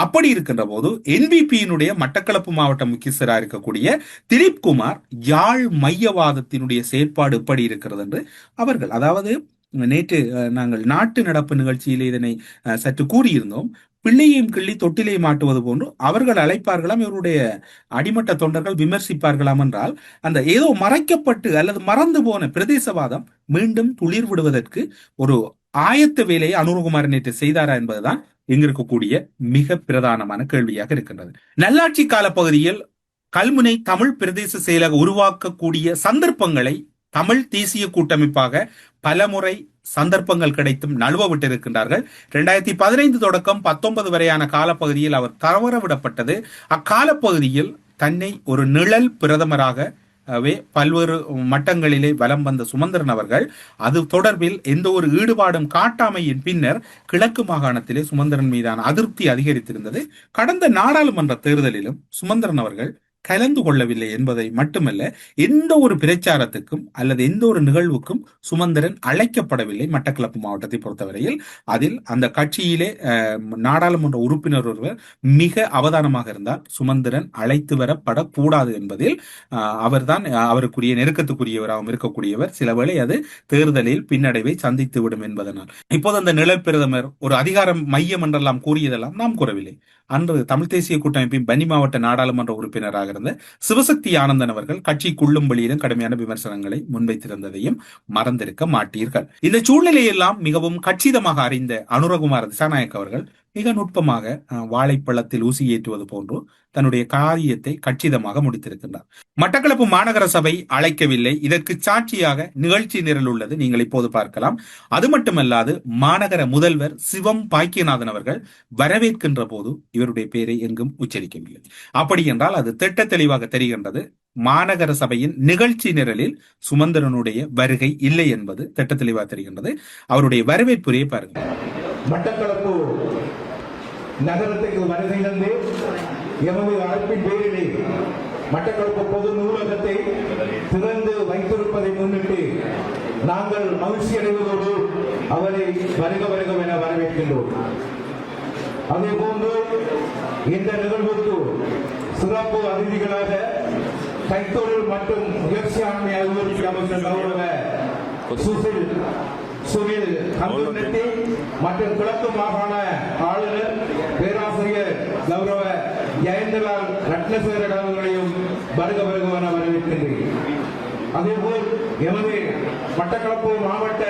அப்படி இருக்கின்ற போது என்பிபியினுடைய மட்டக்களப்பு மாவட்ட முக்கியஸ்தராக இருக்கக்கூடிய திலீப் குமார் யாழ் மையவாதத்தினுடைய செயற்பாடு எப்படி இருக்கிறது என்று அவர்கள், அதாவது நேற்று நாங்கள் நாட்டு நடப்பு நிகழ்ச்சியில் இதனை சற்று கூறியிருந்தோம். பிள்ளையும் கிள்ளி தொட்டிலை மாட்டுவது போன்று அவர்கள் அழைப்பார்களாம், இவருடைய அடிமட்ட தொண்டர்கள் விமர்சிப்பார்களாம் என்றால் அந்த ஏதோ மறைக்கப்பட்டு அல்லது மறந்து போன பிரதேசவாதம் மீண்டும் துளிர் விடுவதற்கு ஒரு ஆயத்த வேலையை அனுரகுமார் நேற்று செய்தாரா என்பதுதான் இங்க இருக்கக்கூடிய மிக பிரதானமான கேள்வியாக இருக்கின்றது. நல்லாட்சி கால பகுதியில் கல்முனை தமிழ் பிரதேச செயலக உருவாக்கக்கூடிய சந்தர்ப்பங்களை தமிழ் தேசிய கூட்டமைப்பாக பலமுறை சந்தர்ப்பங்கள் கிடைத்தும் நழுவ விட்டிருக்கின்றார்கள். 2015 தொடக்கம் 19 வரையான காலப்பகுதியில் அவர் தவறவிடப்பட்டது. அக்காலப்பகுதியில் தன்னை ஒரு நிழல் பிரதமராக பல்வேறு மட்டங்களிலே வலம் வந்த சுமந்திரன் அவர்கள் அது தொடர்பில் எந்த ஒரு ஈடுபாடும் காட்டாமையின் பின்னர் கிழக்கு மாகாணத்திலே சுமந்திரன் மீதான அதிருப்தி அதிகரித்திருந்தது. கடந்த நாடாளுமன்ற தேர்தலிலும் சுமந்திரன் அவர்கள் கலந்து கொள்ளவில்லை என்பதை மட்டுமல்ல, எந்த ஒரு பிரச்சாரத்துக்கும் அல்லது எந்த ஒரு நிகழ்வுக்கும் சுமந்திரன் அழைக்கப்படவில்லை. மட்டக்களப்பு மாவட்டத்தை பொறுத்தவரையில் அதில் அந்த கட்சியிலே நாடாளுமன்ற உறுப்பினர் ஒருவர் மிக அவதானமாக இருந்தால் சுமந்திரன் அழைத்து வரப்படக்கூடாது என்பதில் அவர்தான் அவருக்குரிய நெருக்கத்துக்குரியவராகவும் இருக்கக்கூடியவர். சில வேளை அது தேர்தலில் பின்னடைவை சந்தித்து விடும் என்பதனால் இப்போது அந்த நிழல் பிரதமர் ஒரு அதிகாரம் மையம் என்றெல்லாம் கூறியதெல்லாம் நாம் கூறவில்லை. அன்று தமிழ் தேசிய கூட்டமைப்பின் பனி மாவட்ட நாடாளுமன்ற உறுப்பினராக இருந்த சிவசக்தி ஆனந்தன் அவர்கள் கட்சிக்குள்ளும் வெளியிலும் கடுமையான விமர்சனங்களை முன்வைத்திருந்ததையும் மறந்திருக்க மாட்டீர்கள். இந்த சூழ்நிலையெல்லாம் மிகவும் கச்சிதமாக அறிந்த அனுரகுமார் திசாநாயக் அவர்கள் மிக நுட்பமாக வாழைப்பழத்தில் ஊசி ஏற்றுவது போன்று தன்னுடைய காரியத்தை கச்சிதமாக முடித்திருக்கின்றார். மட்டக்களப்பு மாநகர சபை அழைக்கவில்லை. இதற்கு சாட்சியாக நிகழ்ச்சி நிரல் உள்ளது, நீங்கள் இப்போது பார்க்கலாம். அது மட்டுமல்லாது மாநகர முதல்வர் சிவம் பாக்கியநாதன் அவர்கள் வரவேற்கின்ற போது இவருடைய பெயரை எங்கும் உச்சரிக்கவில்லை. அப்படி என்றால் அது திட்ட தெளிவாக தெரிகின்றது, மாநகர சபையின் நிகழ்ச்சி நிரலில் சுமந்திரனுடைய வருகை இல்லை என்பது திட்ட தெளிவாக தெரிகின்றது. அவருடைய வரவேற்புரையை பாருங்கள். மட்டக்களப்பு நகரத்துக்கு வருகை தந்து எமது அழைப்பின் பேரிலே மட்டக்களப்பு பொது நூலகத்தை திறந்து வைத்திருப்பதை முன்னிட்டு நாங்கள் மகிழ்ச்சி அடைவதோடு அவரை வருக வருக என வரவேற்கின்றோம். அதே போன்று இந்த நிகழ்வுக்கு சிறப்பு அதிதிகளாக கைத்தொழில் மற்றும் முயற்சி ஆண்மை அலுவலக அமைச்சர் கௌரவ சுனில் கம்புநெட்டி மற்றும் கிழக்கு மாகாண ஆளுநர் பேராசிரியர் கௌரவ ஜெயந்தலால் ரத்னசேகர் அவர்களையும் வருக வருகவென வரவேற்கின்றேன். அதேபோல் எமது மட்டக்களப்பு மாவட்ட